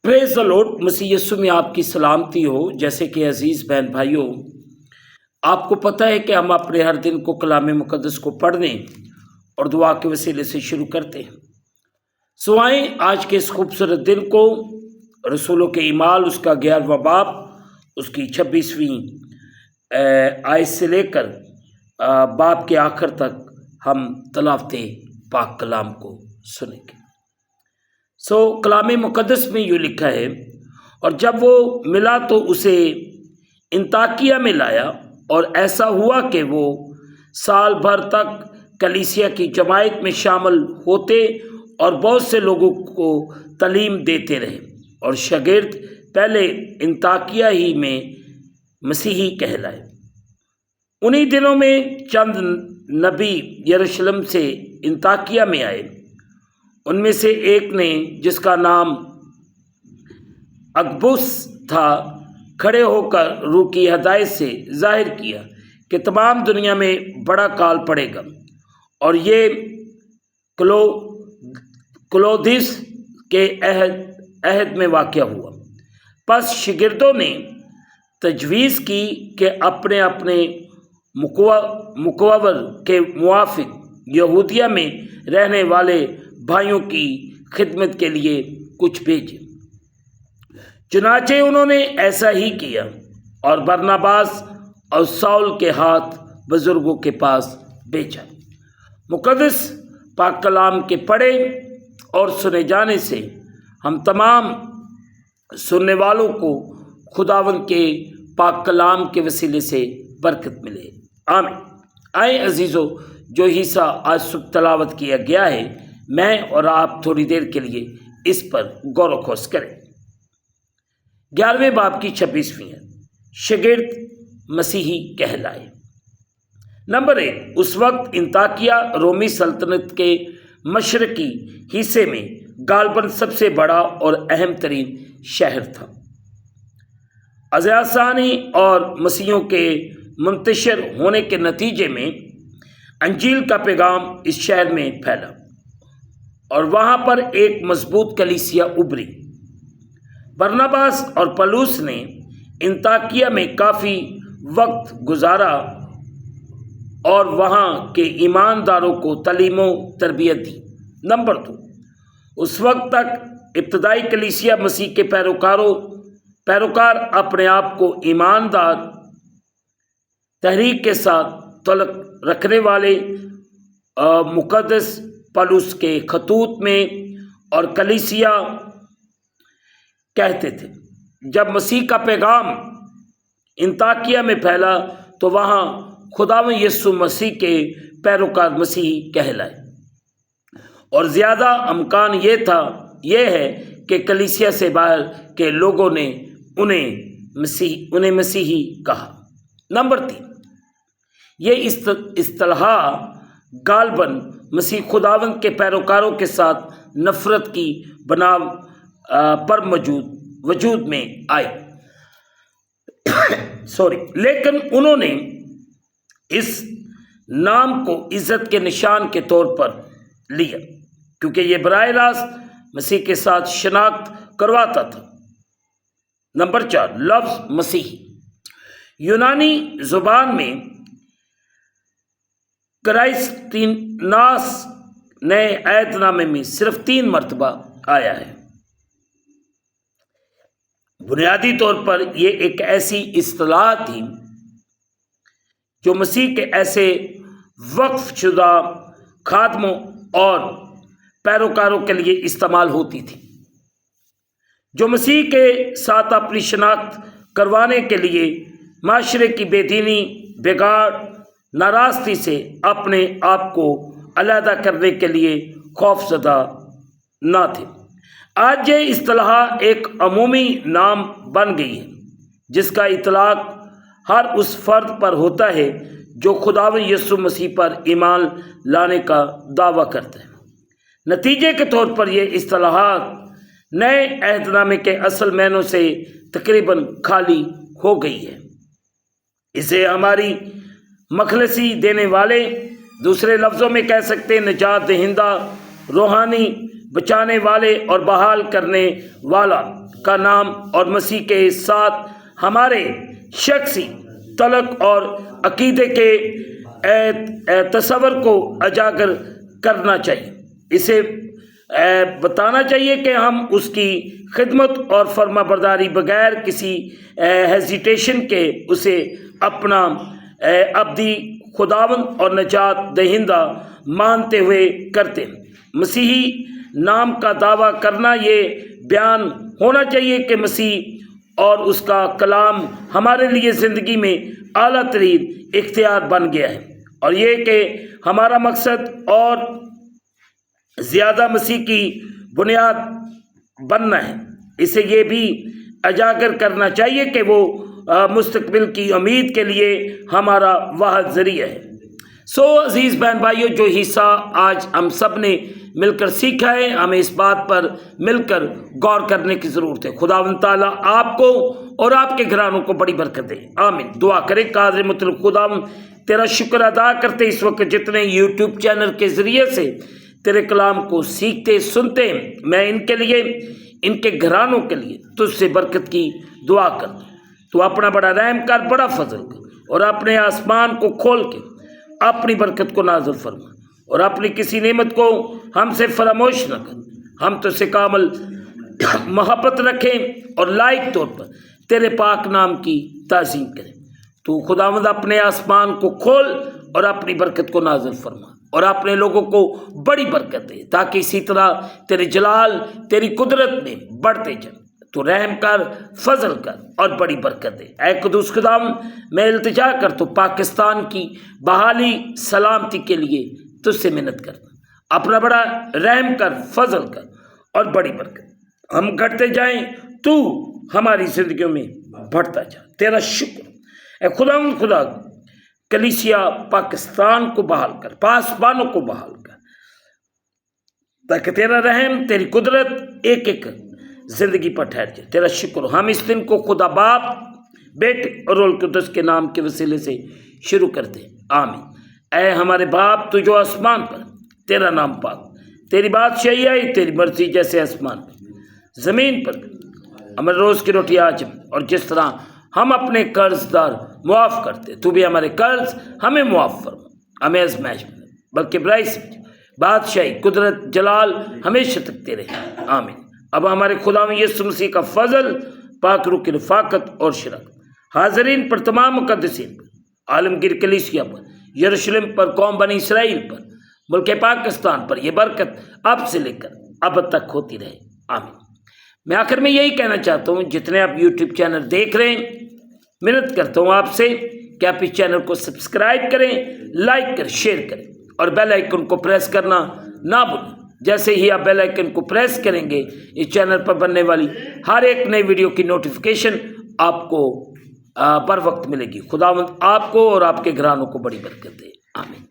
Praise the lord. मसीह यीशु में आपकी सलामती हो। जैसे कि अजीज़ बहन भाइयों, आपको पता है कि हम अपने हर दिन को कलाम मुकद्दस को पढ़ने और दुआ के वसीले से शुरू करते हैं। सो आए आज के इस खूबसूरत दिन को रसूलों के ईमाल उसका 11वां बाब उसकी 26वीं आयत से लेकर बाब के आखिर तक हम तलावते पाक कलाम को सुनेंगे। कलाम मुकद्दस में यूँ लिखा है, और जब वो मिला तो उसे इंताकिया में लाया, और ऐसा हुआ कि वो साल भर तक कलीसिया की जमायत में शामिल होते और बहुत से लोगों को तालीम देते रहे, और शागिर्द पहले इंताकिया ही में मसीही कहलाए। उन्हीं दिनों में चंद नबी यरूशलेम से इंताकिया में आए। उनमें से एक ने, जिसका नाम अगबुस था, खड़े होकर रूह की हदायत से जाहिर किया कि तमाम दुनिया में बड़ा काल पड़ेगा, और ये क्लोदिस के अहद में वाक़या हुआ। बस शागिर्दों ने तजवीज़ की कि अपने अपने मुकव्वर के मुआफिक यहूदिया में रहने वाले भाइयों की खिदमत के लिए कुछ भेजे। चुनाचे उन्होंने ऐसा ही किया, और बरनबास और साउल के हाथ बुजुर्गों के पास भेजा। मुकद्दस पाक कलाम के पढ़े और सुने जाने से हम तमाम सुनने वालों को खुदावंद के पाक कलाम के वसीले से बरकत मिले। आमीन। आए अजीज़ों, जो हिस्सा आज सुबह तलावत किया गया है, मैं और आप थोड़ी देर के लिए इस पर गौर व खोज करें। 11वें बाब की 26वीं है, शागिर्द मसीही कहलाए। नंबर 1, उस वक्त इंताकिया रोमी सल्तनत के मशरकी हिस्से में गालबन सबसे बड़ा और अहम तरीन शहर था। अज़ासानी और मसीहों के मुंतशिर होने के नतीजे में अंजील का पैगाम इस शहर में फैला, और वहाँ पर एक मजबूत कलीसिया उभरी। बरनबास और पलूस ने इंताकिया में काफ़ी वक्त गुजारा और वहाँ के ईमानदारों को तालीमो तरबियत दी। नंबर 2, उस वक्त तक इब्तदाई कलीसिया मसीह के पैरोकार अपने आप को ईमानदार तहरीक के साथ तल्लुक़ रखने वाले मुकद्दस पलूस के खतूत में और कलीसिया कहते थे। जब मसीह का पैगाम इंताकिया में फैला तो वहाँ खुदावंद यीशु मसीह के पैरोकार मसीही कहलाए, और ज़्यादा अमकान ये है कि कलीसिया से बाहर के लोगों ने उन्हें मसीही कहा। नंबर 3, ये इस्तिलाह गालबन मसीह खुदावंद के पैरोकारों के साथ नफ़रत की बना पर वजूद में आई। लेकिन उन्होंने इस नाम को इज़्ज़त के निशान के तौर पर लिया, क्योंकि ये बराह रास्त मसीह के साथ शनाख्त करवाता था। नंबर 4, लफ्ज़ मसीही यूनानी ज़ुबान में क्राइस्टीनास नए अहदनामे में सिर्फ 3 मरतबा आया है। बुनियादी तौर पर यह एक ऐसी इस्तिलाह थी जो मसीह के ऐसे वक्फ शुदा खादमों और पैरोकारों के लिए इस्तेमाल होती थी जो मसीह के साथ अपनी शनाख्त करवाने के लिए माशरे की बेदीनी, बेगाड़, नाराज़गी से अपने आप को अलहदा करने के लिए खौफज़दा न थे। आज ये इस्तिलाह एक अमूमी नाम बन गई है जिसका इतलाक़ हर उस फ़र्द पर होता है जो खुदावंद यीशु मसीह पर ईमान लाने का दावा करता है। नतीजे के तौर पर यह इस्तिलाह नए अहदनामे के असल मायनों से तकरीबन खाली हो गई है। इसे हमारी मखलसी देने वाले, दूसरे लफ्ज़ों में कह सकते हैं निजात दहिंदा, रूहानी बचाने वाले और बहाल करने वाला کا نام اور مسیح کے ساتھ ہمارے شخصی تعلق اور عقیدے کے تصور کو اجاگر کرنا چاہیے۔ اسے بتانا چاہیے کہ ہم اس کی خدمت اور فرما برداری بغیر کسی ہیزیٹیشن کے اسے اپنا ابدی خداوند اور نجات دہندہ مانتے ہوئے کرتے ہیں۔ مسیحی نام کا دعویٰ کرنا یہ بیان ہونا چاہیے کہ مسیح اور اس کا کلام ہمارے لیے زندگی میں اعلیٰ ترین اختیار بن گیا ہے، اور یہ کہ ہمارا مقصد اور زیادہ مسیح کی بنیاد بننا ہے۔ اسے یہ بھی اجاگر کرنا چاہیے کہ وہ مستقبل کی امید کے لیے ہمارا واحد ذریعہ ہے۔ عزیز بہن بھائیوں، جو حصہ آج ہم سب نے مل کر سیکھا ہے، ہمیں اس بات پر مل کر غور کرنے کی ضرورت ہے۔ خداوند تعالیٰ آپ کو اور آپ کے گھرانوں کو بڑی برکت دے، آمین۔ دعا کریں۔ قادر مطلق خداوند تیرا شکر ادا کرتے اس وقت جتنے یوٹیوب چینل کے ذریعے سے تیرے کلام کو سیکھتے سنتے ہیں، میں ان کے لیے، ان کے گھرانوں کے لیے تجھ سے برکت کی دعا کر۔ تو اپنا بڑا رحم کر، بڑا فضل کر، اور اپنے آسمان کو کھول کے اپنی برکت کو نازل فرما، اور اپنی کسی نعمت کو ہم سے فراموش نہ کر۔ ہم تو سے کامل محبت رکھیں اور لائق طور پر تیرے پاک نام کی تعظیم کریں۔ تو خداوند اپنے آسمان کو کھول اور اپنی برکت کو نازل فرما، اور اپنے لوگوں کو بڑی برکت دے، تاکہ اسی طرح تیرے جلال، تیری قدرت میں بڑھتے جائیں۔ تو رحم کر، فضل کر اور بڑی برکت دے۔ اے قدوس خداوند، میں التجا کر تو پاکستان کی بحالی سلامتی کے لیے تجھ سے منت کرتا، اپنا بڑا رحم کر، فضل کر اور بڑی برکت۔ ہم گھٹتے جائیں، تو ہماری زندگیوں میں بڑھتا جا۔ تیرا شکر اے خداوند خدا، کلیسیا پاکستان کو بحال کر، پاسبانوں کو بحال کر، تاکہ تیرا رحم، تیری قدرت ایک ایک زندگی پر ٹھہر جائے۔ تیرا شکر۔ ہم اس دن کو خدا باپ، بیٹے اور روح القدس کے نام کے وسیلے سے شروع کرتے ہیں، آمین۔ اے ہمارے باپ، تو جو آسمان پر، تیرا نام پاک، تیری بادشاہی آئی، تیری مرضی جیسے آسمان پر زمین پر۔ ہمارے روز کی روٹی آج ہمیں، اور جس طرح ہم اپنے قرض دار معاف کرتے، تو بھی ہمارے قرض ہمیں معاف فرما، ہمیں آزمائش میں بلکہ برائی سے بچا۔ بادشاہی، قدرت، جلال ہمیشہ تک تیرے ہیں، آمین۔ اب ہمارے خدا میں یسوع مسیح کا فضل، پاک روح کی رفاقت اور شرکت حاضرین پر، تمام مقدسین پر، عالمگیر کلیسیا پر، یروشلم پر، قوم بنی اسرائیل پر، ملک پاکستان پر، یہ برکت اب سے لے کر اب تک ہوتی رہے، آمین۔ میں آخر میں یہی کہنا چاہتا ہوں، جتنے آپ یوٹیوب چینل دیکھ رہے ہیں، منت کرتا ہوں آپ سے کہ آپ اس چینل کو سبسکرائب کریں، لائک کریں، شیئر کریں، اور بیل آئیکن کو پریس کرنا نہ بھولیں۔ جیسے ہی آپ بیل آئیکن کو پریس کریں گے، اس چینل پر بننے والی ہر ایک نئی ویڈیو کی نوٹیفیکیشن آپ کو بر وقت ملے گی۔ خداوند آپ کو اور آپ کے گھرانوں کو بڑی برکت دے، آمین۔